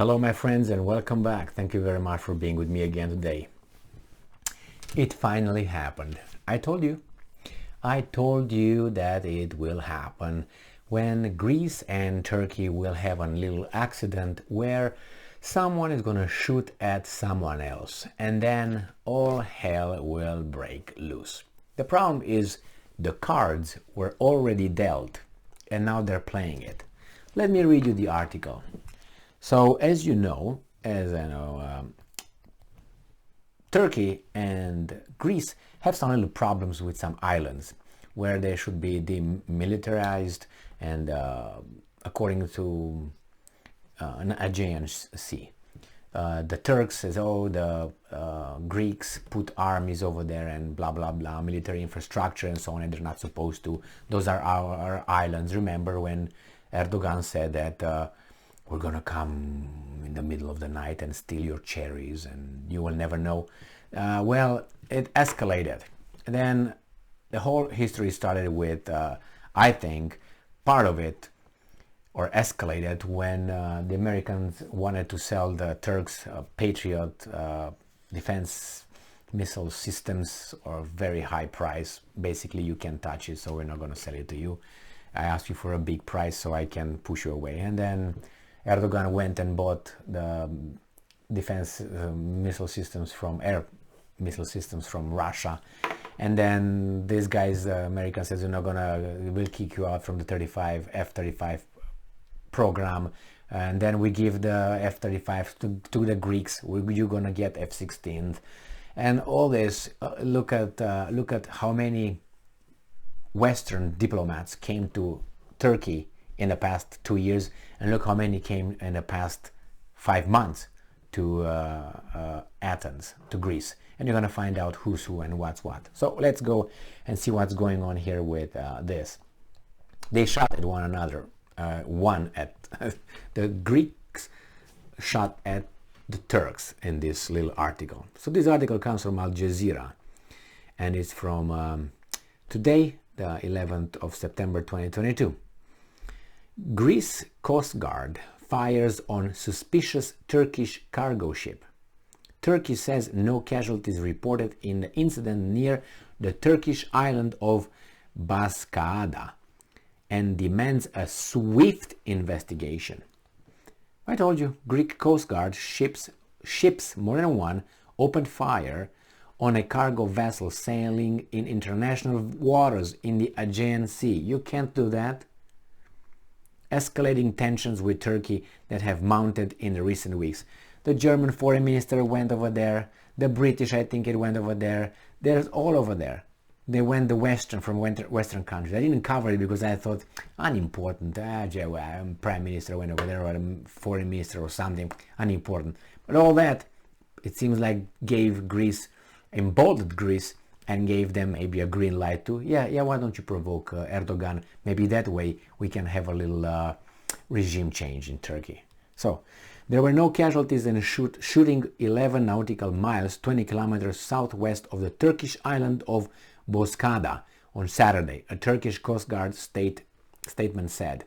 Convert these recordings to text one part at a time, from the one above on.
Hello my friends and welcome back. Thank you very much for being with me again today. It finally happened. I told you that it will happen when Greece and Turkey will have a little accident where someone is gonna shoot at someone else and then all hell will break loose. The problem is the cards were already dealt and now they're playing it. Let me read you the article. So as you know, Turkey and Greece have some little problems with some islands where they should be demilitarized and according to an Aegean Sea. The Turks says, oh, the Greeks put armies over there and blah, blah, blah, military infrastructure and so on, and they're not supposed to. Those are our islands. Remember when Erdogan said that we're gonna come in the middle of the night and steal your cherries and you will never know. Well, it escalated. And then the whole history started with, I think, part of it, or escalated when the Americans wanted to sell the Turks Patriot defense missile systems or very high price. Basically, you can't touch it, so we're not gonna sell it to you. I asked you for a big price so I can push you away. And then Erdogan went and bought the defense missile systems from Russia, and then these guys, America says, we'll kick you out from the F-35 program, and then we give the F-35 to the Greeks. You're gonna get F-16s, and all this. Look at how many Western diplomats came to Turkey in the past 2 years, and look how many came in the past 5 months to Athens, to Greece, and you're gonna find out who's who and what's what. So let's go and see what's going on here with this. They shot at one another. The Greeks shot at the Turks in this little article. So this article comes from Al Jazeera, and it's from today, the 11th of September 2022. Greece coastguard fires on suspicious Turkish cargo ship. Turkey says no casualties reported in the incident near the Turkish island of Bozcaada and demands a swift investigation. I told you, Greek coastguard ships more than one opened fire on a cargo vessel sailing in international waters in the Aegean Sea. You can't do that. Escalating tensions with Turkey that have mounted in the recent weeks. The German foreign minister went over there. The British, I think, went over there. There's all over there. They went from Western countries. I didn't cover it because I thought unimportant. Prime minister went over there, or a foreign minister or something, unimportant. But all that, it seems like gave Greece, emboldened Greece, and gave them maybe a green light to, why don't you provoke Erdogan? Maybe that way we can have a little regime change in Turkey. So there were no casualties in shooting 11 nautical miles, 20 kilometers southwest of the Turkish island of Bozcaada on Saturday, a Turkish Coast Guard statement said.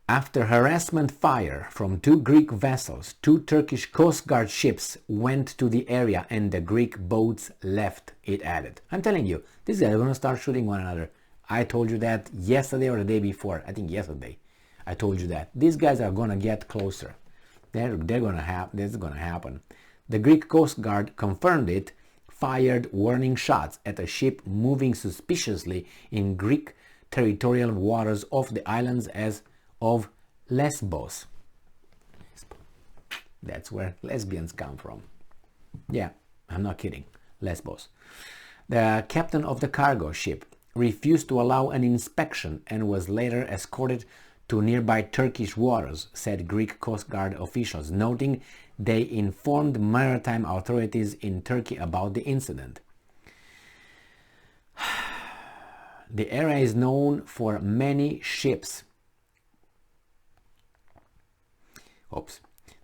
After harassment fire from 2 Greek vessels, 2 Turkish Coast Guard ships went to the area and the Greek boats left, it added. I'm telling you, these guys are going to start shooting one another. I told you that yesterday or the day before. I think yesterday. I told you that. These guys are going to get closer. This is going to happen. The Greek Coast Guard confirmed it, fired warning shots at a ship moving suspiciously in Greek territorial waters off the islands of Lesbos. That's where lesbians come from. Yeah, I'm not kidding. Lesbos. The captain of the cargo ship refused to allow an inspection and was later escorted to nearby Turkish waters, said Greek Coast Guard officials, noting they informed maritime authorities in Turkey about the incident. The area is known for many ships.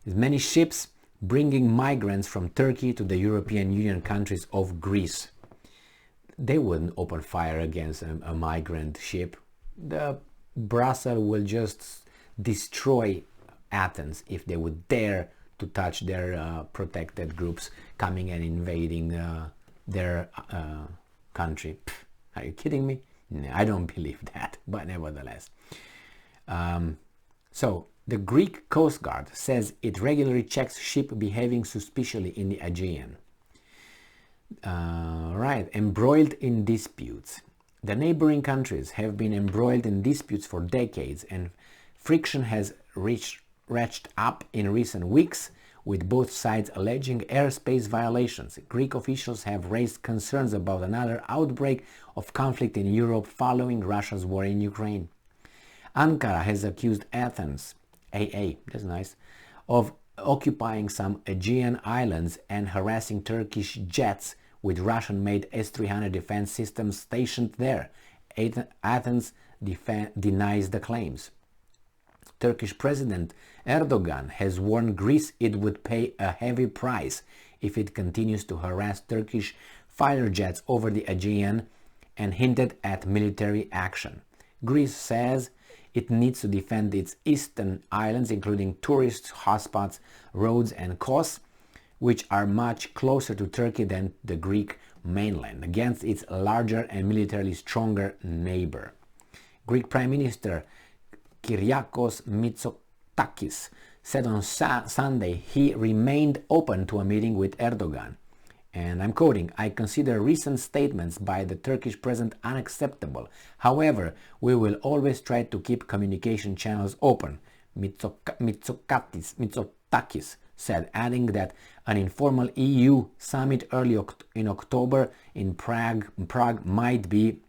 Many ships bringing migrants from Turkey to the European Union countries of Greece. They wouldn't open fire against a migrant ship. The Brussels will just destroy Athens if they would dare to touch their protected groups coming and invading their country. Pff, are you kidding me? No, I don't believe that, but nevertheless. So the Greek Coast Guard says it regularly checks ships behaving suspiciously in the Aegean. Right, embroiled in disputes. The neighboring countries have been embroiled in disputes for decades, and friction has ratcheted up in recent weeks, with both sides alleging airspace violations. Greek officials have raised concerns about another outbreak of conflict in Europe following Russia's war in Ukraine. Ankara has accused Athens, that's nice, of occupying some Aegean islands and harassing Turkish jets with Russian-made S-300 defense systems stationed there. Athens denies the claims. Turkish President Erdogan has warned Greece it would pay a heavy price if it continues to harass Turkish fighter jets over the Aegean and hinted at military action. Greece says it needs to defend its eastern islands, including tourist hotspots, roads and coasts, which are much closer to Turkey than the Greek mainland, against its larger and militarily stronger neighbor. Greek Prime Minister Kyriakos Mitsotakis said on Sunday he remained open to a meeting with Erdogan. And I'm quoting, "I consider recent statements by the Turkish president unacceptable. However, we will always try to keep communication channels open," Mitsotakis said, adding that an informal EU summit early in October in Prague might be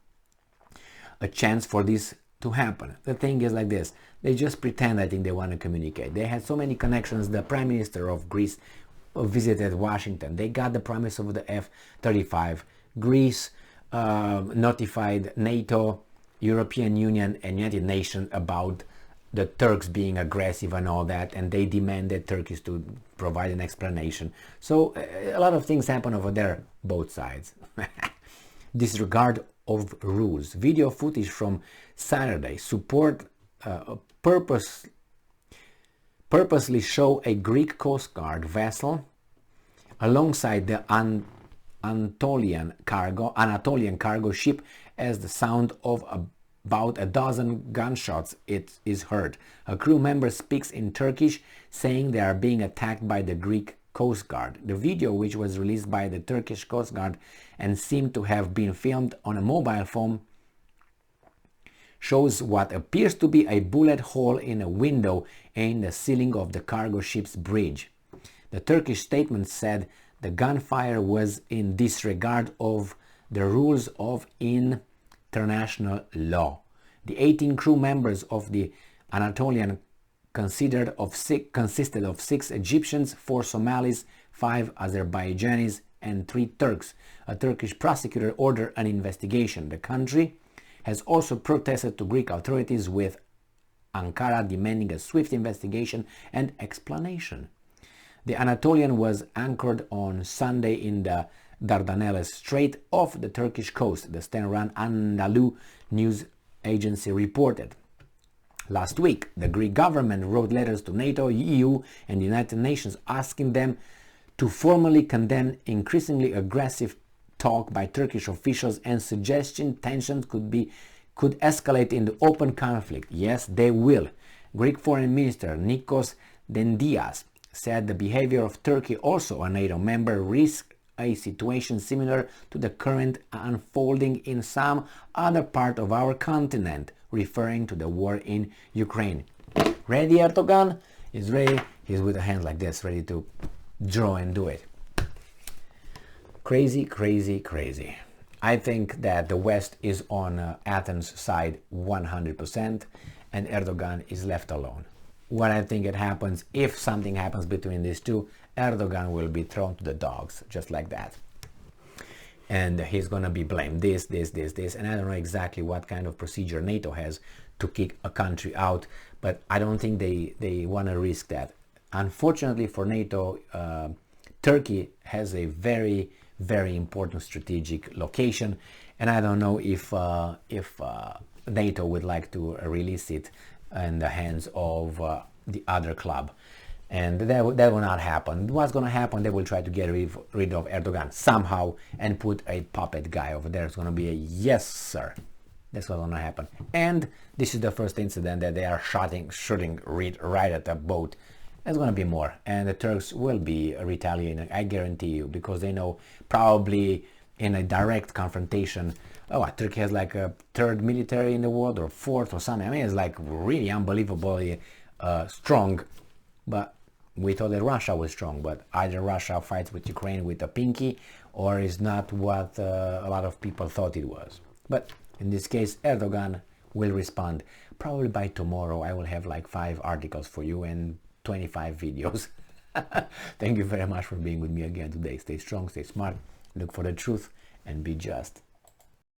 a chance for this to happen. The thing is like this, they just pretend I think they want to communicate. They had so many connections. The Prime Minister of Greece visited Washington. They got the promise of the F-35. Greece notified NATO, European Union and United Nations about the Turks being aggressive and all that, and they demanded Turkish to provide an explanation. So a lot of things happen over there, both sides. Disregard of rules. Video footage from Saturday purposely show a Greek Coast Guard vessel alongside the Anatolian cargo ship as the sound of about a dozen gunshots is heard. A crew member speaks in Turkish, saying they are being attacked by the Greek Coast Guard. The video, which was released by the Turkish Coast Guard and seemed to have been filmed on a mobile phone, shows what appears to be a bullet hole in a window in the ceiling of the cargo ship's bridge. The Turkish statement said the gunfire was in disregard of the rules of international law. The 18 crew members of the Anatolian consisted of 6 Egyptians, 4 Somalis, 5 Azerbaijanis and 3 Turks. A Turkish prosecutor ordered an investigation. The country has also protested to Greek authorities, with Ankara demanding a swift investigation and explanation. The Anatolian was anchored on Sunday in the Dardanelles Strait off the Turkish coast, the state-run Anadolu news agency reported. Last week, the Greek government wrote letters to NATO, EU and the United Nations asking them to formally condemn increasingly aggressive talk by Turkish officials and suggestion tensions could escalate into open conflict. Yes, they will. Greek Foreign Minister Nikos Dendias said the behavior of Turkey, also a NATO member, risks a situation similar to the current unfolding in some other part of our continent, referring to the war in Ukraine. Ready, Erdogan? He's ready. He's with a hand like this, ready to draw and do it. Crazy, crazy, crazy. I think that the West is on Athens' side 100%, and Erdogan is left alone. What I think it happens, if something happens between these two, Erdogan will be thrown to the dogs, just like that. And he's going to be blamed this, and I don't know exactly what kind of procedure NATO has to kick a country out, but I don't think they want to risk that. Unfortunately for NATO, Turkey has a very, very important strategic location, and I don't know if NATO would like to release it in the hands of the other club. And that will not happen. What's going to happen, they will try to get rid of Erdogan somehow and put a puppet guy over there. It's going to be a yes, sir. That's what's going to happen. And this is the first incident that they are shooting right at the boat. There's going to be more. And the Turks will be retaliating, I guarantee you, because they know probably in a direct confrontation, oh, Turkey has like a third military in the world or fourth or something. I mean, it's like really unbelievably strong. But we thought that Russia was strong, but either Russia fights with Ukraine with a pinky or is not what a lot of people thought it was. But in this case, Erdogan will respond. Probably by tomorrow I will have like 5 articles for you and 25 videos. Thank you very much for being with me again today. Stay strong, stay smart, look for the truth, and be just.